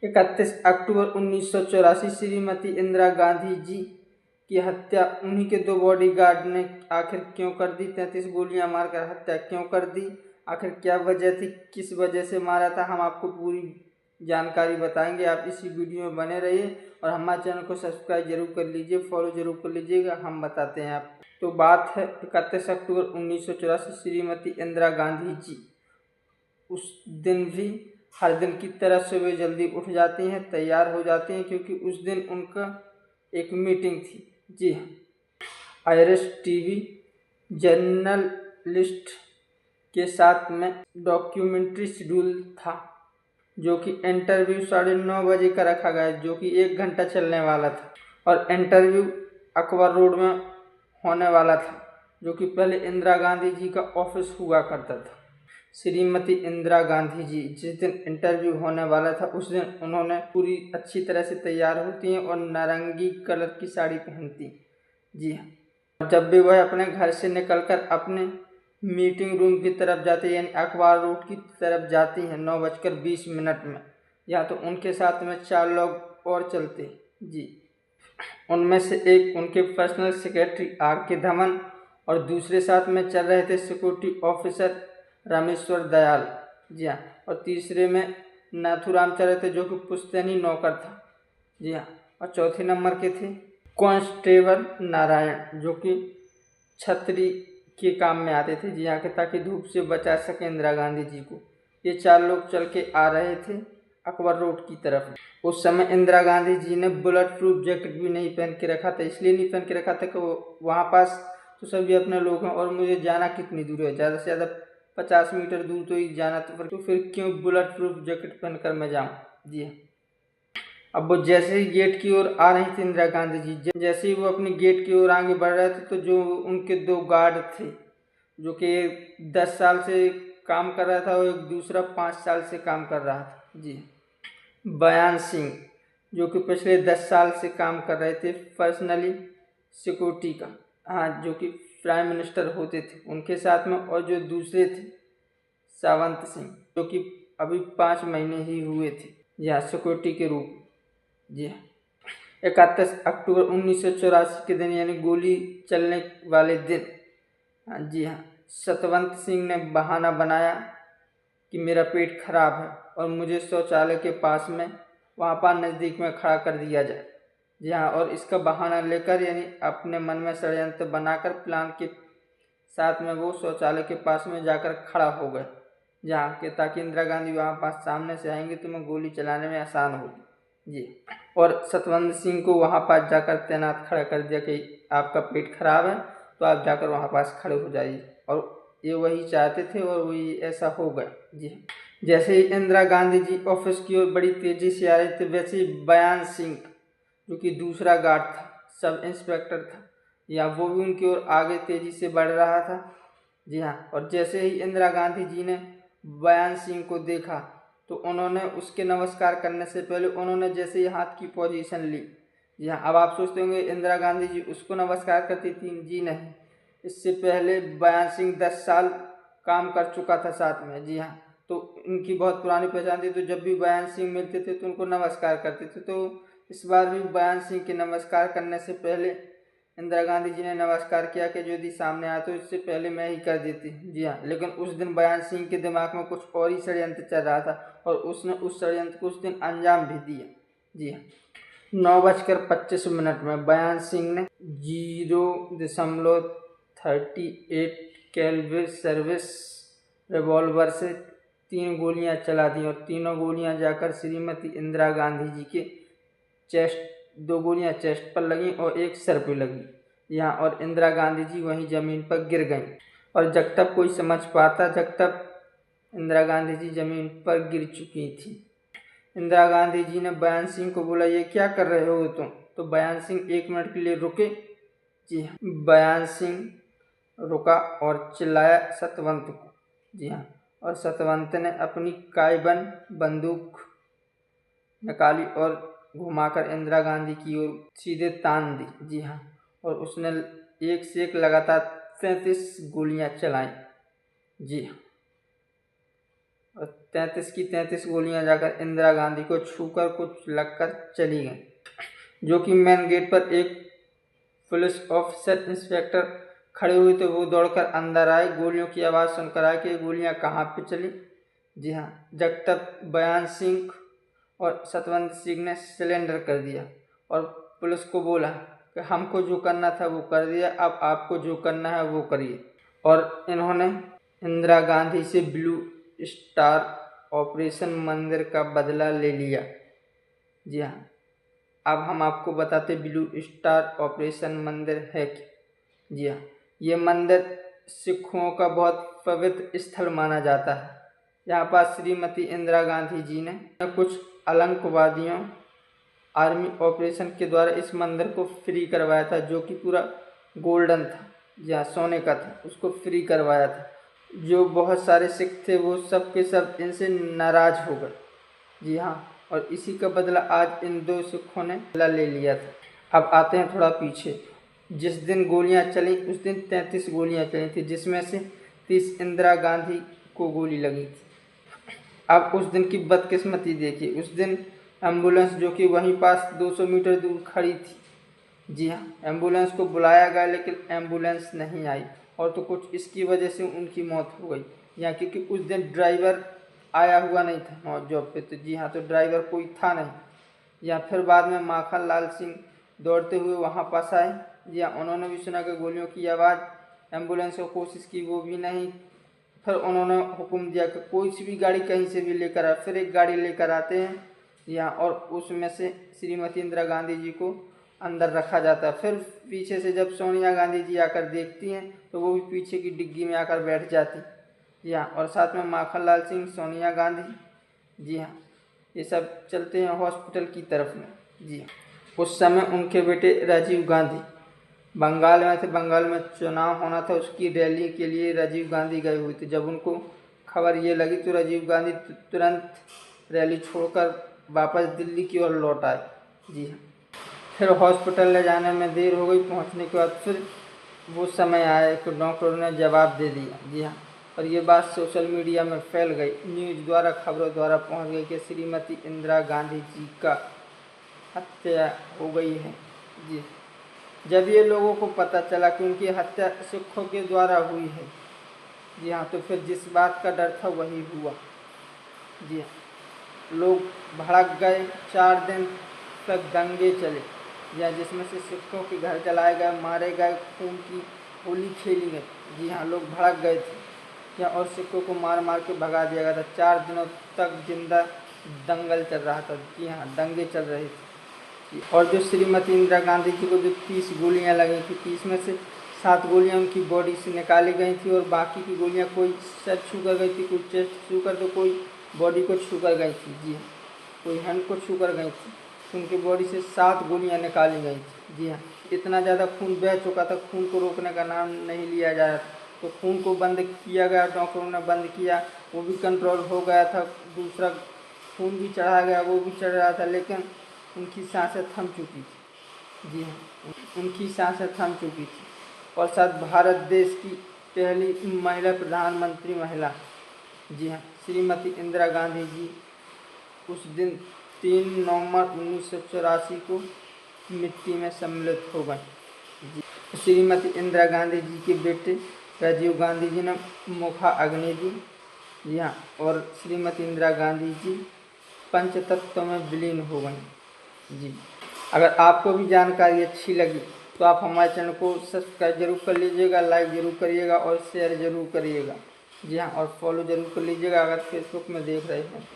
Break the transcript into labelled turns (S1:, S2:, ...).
S1: 31 अक्टूबर 1984 श्रीमती इंदिरा गांधी जी की हत्या उन्हीं के 2 बॉडीगार्ड ने आखिर क्यों कर दी? 33 गोलियां मारकर हत्या क्यों कर दी? आखिर क्या वजह थी? किस वजह से मारा था? हम आपको पूरी जानकारी बताएंगे। आप इसी वीडियो में बने रहिए और हमारे चैनल को सब्सक्राइब जरूर कर लीजिए, फॉलो जरूर कर लीजिएगा। हम बताते हैं आप। तो बात है 31 अक्टूबर 1984 श्रीमती इंदिरा गांधी जी उस दिन भी हर दिन की तरह सुबह जल्दी उठ जाती हैं, तैयार हो जाती हैं, क्योंकि उस दिन उनका एक मीटिंग थी। जी हाँ, आयरिश टीवी जर्नलिस्ट के साथ में डॉक्यूमेंट्री शेड्यूल था, जो कि इंटरव्यू 9:30 बजे का रखा गया, जो कि 1 घंटा चलने वाला था। और इंटरव्यू अकबर रोड में होने वाला था, जो कि पहले इंदिरा गांधी जी का ऑफिस हुआ करता था। श्रीमती इंदिरा गांधी जी जिस दिन इंटरव्यू होने वाला था उस दिन उन्होंने पूरी अच्छी तरह से तैयार होती हैं और नारंगी कलर की साड़ी पहनती। जी हाँ, जब भी वह अपने घर से निकलकर अपने मीटिंग रूम की तरफ जाती यानी अखबार रोड की तरफ जाती हैं 9:20 में, या तो उनके साथ में 4 लोग और चलते। जी, उनमें से एक उनके पर्सनल सेक्रेटरी R.K. धवन और दूसरे साथ में चल रहे थे सिक्योरिटी ऑफिसर रामेश्वर दयाल। जी हाँ, और तीसरे में नाथुराम चल रहे थे, जो कि पुश्तैनी नौकर था। जी हाँ, और चौथे नंबर के थे कांस्टेबल नारायण, जो कि छतरी के काम में आते थे। जी हाँ, ताकि धूप से बचा सके इंदिरा गांधी जी को। ये 4 लोग चल के आ रहे थे अकबर रोड की तरफ। उस समय इंदिरा गांधी जी ने बुलेट प्रूफ जैकेट भी नहीं पहन के रखा था। इसलिए नहीं पहन के रखा था कि वहाँ पास तो सभी अपने लोग हैं और मुझे जाना कितनी दूर है, ज़्यादा से ज़्यादा 50 मीटर दूर तो ही जाना, तो फिर क्यों बुलेट प्रूफ जैकेट पहनकर मैं जाऊँ। जी हाँ, अब वो जैसे ही गेट की ओर आ रही थी इंदिरा गांधी जी, जैसे ही वो अपने गेट की ओर आगे बढ़ रहे थे, तो जो उनके 2 गार्ड थे, जो कि 10 साल से काम कर रहा था और एक दूसरा 5 साल से काम कर रहा था। जी, बयान सिंह, जो कि पिछले 10 साल से काम कर रहे थे पर्सनली सिक्योरिटी का, हाँ, जो कि प्राइम मिनिस्टर होते थे उनके साथ में, और जो दूसरे थे सावंत सिंह, जो कि अभी 5 महीने ही हुए थे यहाँ सिक्योरिटी के रूप। जी, 31 अक्टूबर 1984 के दिन यानी गोली चलने वाले दिन, जी हाँ, सतवंत सिंह ने बहाना बनाया कि मेरा पेट खराब है और मुझे शौचालय के पास में वहाँ पर नज़दीक में खड़ा कर दिया जाए। जी हाँ, और इसका बहाना लेकर यानी अपने मन में षड्यंत्र बनाकर प्लान के साथ में वो शौचालय के पास में जाकर खड़ा हो गए, जहाँ के ताकि इंदिरा गांधी वहाँ पास सामने से आएंगे तो मैं गोली चलाने में आसान होगी। जी, और सतवंत सिंह को वहाँ पास जाकर तैनात खड़ा कर दिया कि आपका पेट खराब है तो आप जाकर वहाँ पास खड़े हो जाइए, और ये वही चाहते थे और वही ऐसा हो गया। जी, जैसे ही इंदिरा गांधी जी ऑफिस की ओर बड़ी तेजी से आ रहे थे, वैसे ही बयान सिंह, जो कि दूसरा गार्ड था, सब इंस्पेक्टर था, या वो भी उनकी ओर आगे तेजी से बढ़ रहा था। जी हाँ, और जैसे ही इंदिरा गांधी जी ने बयान सिंह को देखा तो उन्होंने उसके नमस्कार करने से पहले उन्होंने जैसे ही हाथ की पोजीशन ली। जी हाँ, अब आप सोचते होंगे इंदिरा गांधी जी उसको नमस्कार करती थी। जी नहीं, इससे पहले बयान सिंह 10 साल काम कर चुका था साथ में। जी हाँ, तो इनकी बहुत पुरानी पहचान थी, तो जब भी बयान सिंह मिलते थे तो उनको नमस्कार करते थे। तो इस बार भी बयान सिंह के नमस्कार करने से पहले इंदिरा गांधी जी ने नमस्कार किया कि यदि सामने आया तो इससे पहले मैं ही कर देती। जी हाँ, लेकिन उस दिन बयान सिंह के दिमाग में कुछ और ही षड्यंत्र चल रहा था और उसने उस षड्यंत्र को उस दिन अंजाम भी दिया। जी हाँ, 9:25 में बयान सिंह ने 0.38 कैलिबर सर्विस रिवॉल्वर से 3 गोलियां चला दी, और तीनों गोलियां जाकर श्रीमती इंदिरा गांधी जी के चेस्ट, 2 गोलियां चेस्ट पर लगी और एक सर पे लगी यहाँ, और इंदिरा गांधी जी वहीं ज़मीन पर गिर गईं। और जब तक कोई समझ पाता, जब तक इंदिरा गांधी जी ज़मीन पर गिर चुकी थी। इंदिरा गांधी जी ने बयान सिंह को बोला, ये क्या कर रहे हो तुम? तो बयान सिंह 1 मिनट के लिए रुके। जी हाँ, बयान सिंह रुका और चिल्लाया सतवंत को। जी हाँ, और सतवंत ने अपनी काइबन बंदूक निकाली और घुमाकर इंदिरा गांधी की ओर सीधे तान दी। जी हाँ, और उसने एक से एक लगातार 33 गोलियां चलाई। जी हाँ, और 33 की 33 गोलियां जाकर इंदिरा गांधी को छूकर कुछ लगकर चली गईं, जो कि मेन गेट पर एक पुलिस ऑफिसर इंस्पेक्टर खड़े हुए थे। वो दौड़कर अंदर आए, गोलियों की आवाज़ सुनकर आए कि गोलियां कहाँ पे चली। जी हाँ, जगताप बयान सिंह और सतवंत सिंह ने सिलेंडर कर दिया और पुलिस को बोला कि हमको जो करना था वो कर दिया, अब आपको जो करना है वो करिए। और इन्होंने इंदिरा गांधी से ब्लू स्टार ऑपरेशन मंदिर का बदला ले लिया। जी हाँ, अब हम आपको बताते ब्लू स्टार ऑपरेशन मंदिर है क्या। जी हाँ, ये मंदिर सिखों का बहुत पवित्र स्थल माना जाता है। यहाँ पर श्रीमती इंदिरा गांधी जी ने कुछ आतंकवादियों आर्मी ऑपरेशन के द्वारा इस मंदिर को फ्री करवाया था, जो कि पूरा गोल्डन था, या सोने का था, उसको फ्री करवाया था। जो बहुत सारे सिख थे वो सब के सब इनसे नाराज हो गए। जी हाँ, और इसी का बदला आज इन दो सिखों ने ले लिया था। अब आते हैं थोड़ा पीछे। जिस दिन गोलियां चली उस दिन 33 गोलियां चली थी, जिसमें से 30 इंदिरा गांधी को गोली लगी थी। अब उस दिन की बदकिस्मती देखिए, उस दिन एम्बुलेंस जो कि वहीं पास 200 मीटर दूर खड़ी थी। जी हाँ, एम्बुलेंस को बुलाया गया लेकिन एम्बुलेंस नहीं आई, और तो कुछ इसकी वजह से उनकी मौत हो गई। यहाँ क्योंकि उस दिन ड्राइवर आया हुआ नहीं था जॉब पे, तो जी हाँ, तो ड्राइवर कोई था नहीं। या फिर बाद में माखन लाल सिंह दौड़ते हुए वहाँ पास आए। जी हाँ, उन्होंने भी सुना कि गोलियों की आवाज़, एम्बुलेंस को कोशिश की, वो भी नहीं। फिर उन्होंने हुक्म दिया कि कोई सी भी गाड़ी कहीं से भी लेकर आ। फिर एक गाड़ी लेकर आते हैं यहाँ, और उसमें से श्रीमती इंदिरा गांधी जी को अंदर रखा जाता है। फिर पीछे से जब सोनिया गांधी जी आकर देखती हैं तो वो भी पीछे की डिग्गी में आकर बैठ जाती। जी हाँ, और साथ में माखन लाल सिंह, सोनिया गांधी, जी हाँ, ये सब चलते हैं हॉस्पिटल की तरफ में। जी हाँ, उस समय उनके बेटे राजीव गांधी बंगाल में थे। बंगाल में चुनाव होना था, उसकी रैली के लिए राजीव गांधी गए हुए थे। जब उनको खबर ये लगी तो राजीव गांधी तुरंत रैली छोड़कर वापस दिल्ली की ओर लौट आए। जी हाँ, फिर हॉस्पिटल ले जाने में देर हो गई। पहुंचने के बाद फिर वो समय आया कि डॉक्टरों ने जवाब दे दिया। जी हाँ, और ये बात सोशल मीडिया में फैल गई, न्यूज़ द्वारा, खबरों द्वारा पहुंच गई कि श्रीमती इंदिरा गांधी जी का हत्या हो गई है। जी, जब ये लोगों को पता चला कि उनकी हत्या सिखों के द्वारा हुई है, जी हाँ, तो फिर जिस बात का डर था वही हुआ। जी हाँ, लोग भड़क गए। 4 दिन तक दंगे चले, या जिसमें से सिखों के घर जलाए गए, मारे गए, खून की होली खेली गई। जी हाँ, लोग भड़क गए थे या, और सिखों को मार मार के भगा दिया गया था। 4 दिनों तक जिंदा दंगल चल रहा था। जी हाँ, दंगे चल रहे थे। और जो श्रीमती इंदिरा गांधी जी को जो 30 गोलियां लगी थी, 30 में से 7 गोलियां उनकी बॉडी से निकाली गई थी, और बाकी की गोलियां कोई सर छू कर गई थी, कोई चेस्ट छू कर, तो कोई बॉडी को छू कर गई थी। जी हाँ, कोई हैंड को छू कर गई थी, तो उनकी बॉडी से 7 गोलियां निकाली गई थी। जी हाँ, इतना ज़्यादा खून बह चुका था, खून को रोकने का नाम नहीं लिया जा रहा था, तो खून को बंद किया गया, डॉक्टरों ने बंद किया, वो भी कंट्रोल हो गया था। दूसरा खून भी चढ़ा गया, वो भी चढ़ रहा था, लेकिन उनकी सांसें थम चुकी थी। जी हाँ, उनकी सांसें थम चुकी थी। और शायद भारत देश की पहली महिला प्रधानमंत्री महिला, जी हाँ, श्रीमती इंदिरा गांधी जी उस दिन 3 नवंबर 1984 को मिट्टी में सम्मिलित हो गए। जी, श्रीमती इंदिरा गांधी जी के बेटे राजीव गांधी जी ने मुखा अग्नि दी। जी हाँ, और श्रीमती इंदिरा गांधी जी पंचतत्व में विलीन हो गई। जी, अगर आपको भी जानकारी अच्छी लगी तो आप हमारे चैनल को सब्सक्राइब जरूर कर लीजिएगा, लाइक ज़रूर करिएगा और शेयर ज़रूर करिएगा। जी हाँ, और फॉलो ज़रूर कर लीजिएगा अगर फेसबुक में देख रहे हैं।